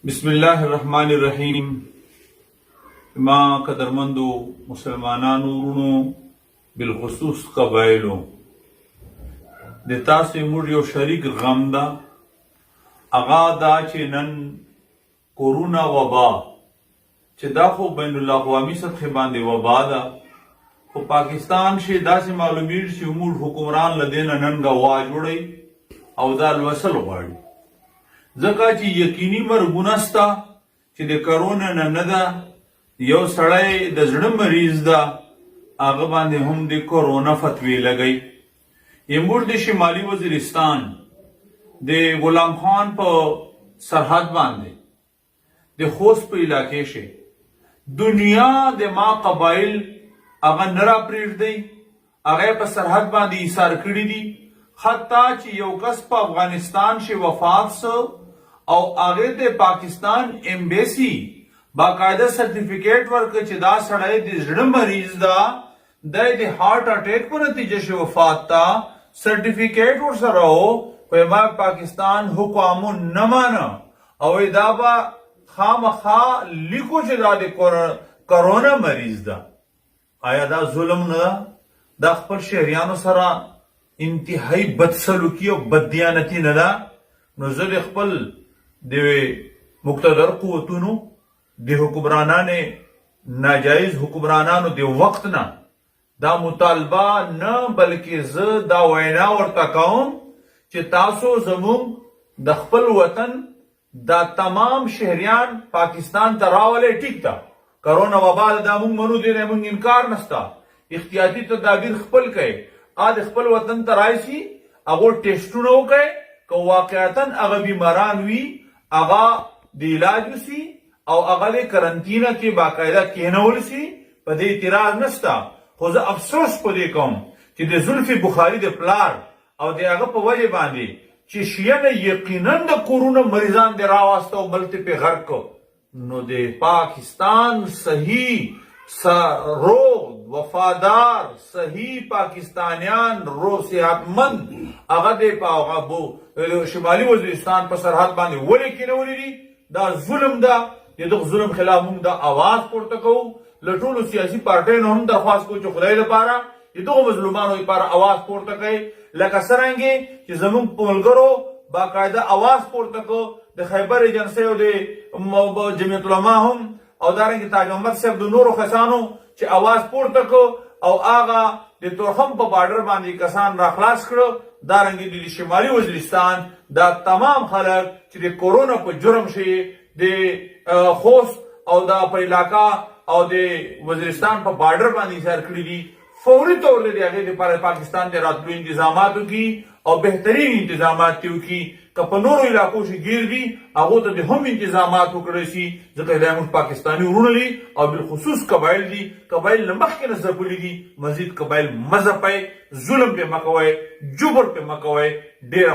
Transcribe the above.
بسم اللہ الرحمن الرحیم. ما قدرمندو مسلمانانو ورونو بالخصوص قبائلو د تاسو موږ یو شریک غم ده اغا دا چې نن کورونا وبا چې دا خو بین الاقوامی سطح باندې وبا ده خو پاکستان شي داسې معلومیږي چې موږ حکمران لدینه نن غوا جوړي او دا لوسل غواړي ځکه چې یقیني مرګونه سته چې د کرونا نه ده یو سړی د زړه مریض ده هغه باندې هم د کرونا فتوی لګی یمور د شمالی وزیرستان د غلام خان په سرحد باندې د خوست په علاقې شي دنیا د ما قبایل هغه نه راپرېږدي هغه په سرحد باندې ایثار کړي دي حتی چې یو کس په افغانستان شي وفات سو او هغه د پاکستان ایمبیسی باقاعده سرټیفیکیټ ورکړ چې دا سړی د زړه مریض ده د هارت اٹیک په نتیجه شي وفات تا سرټیفیکیټ ورسره وو په ما پاکستان حکم نه مانه او دا با خامخا لیکو چې دا د کرونا مریض ده آیا دا ظلم نه دا خپل شهریانو سره انتهایی بدسلوکی او بددیانتی نه ده نو زه د خپل د مقتدر قوتونو د حکمرانان ناجایز حکمرانانو د وخت نه دا مطالبه نه بلکې زه دا وینا ورته کوم چې تاسو زموږ د خپل وطن دا تمام شهریان پاکستان ته راولې ټیک ده کرونا وبا دا موږ منو دی نه موږ انکار نشته احتیاطي تدابیر خپل کړئ د خپل وطن ته راشي هغه ټیسټونه وکړي که واقعیتا هغه بیماران وي هغه د علاج وسی او هغه د کرنټینه کې باقاعده کېنول شي په دې اعتراض نشته خو زه افسوس په دې کوم چې د زلفي بخاري د پلار او د هغه په وجه باندې چې شیانه یقینا د کورونا مریضان د راوسته او بلته په غرق نو د پاکستان صحیح روغ وفادار صحیح پاکستانیان رو صحتمند هغه د شمالی وزیرستان په سرحد باندې ولې کېنولي دي دا ظلم ده د دغه ظلم خلاف موږ د اواز پورته کوو له ټولو سیاسي پارټیو هم درخواست کوو چې خدای لپاره د دغو مظلومانو لپاره اواز پورته کوي لکه څرنګه چې زموږ په ملګرو باقاعده اواز پورته کوو د خیبر ایجنسۍ او د جمعیت العلما هم او دارنګه تاج محمد صاحب د نورو کسانو چې اواز پورته کو او هغه د تورخم په بارډر باندې کسان را خلاص کړو دارنګه د شمالي وزیرستان دا تمام خلک چې د کورونا په جرم شي د خوست او دا په علاقہ او د وزیرستان په بارډر باندې ایثار کړی دي فوري طور له هغه لپاره پاکستان د راتلو انتظاماتو کی او بهترین انتظامات کیو کی که په نورو علاقو شي گیر دي هغه ته هم انتظامات وکړي شي ځکه دا موږ پاکستاني ورونه دي او بالخصوص قبایل دي قبایل نه مخکې نه ځپلي دي مزید قبایل مزه پای ظلم په مکوي جبر په مکوي ډیر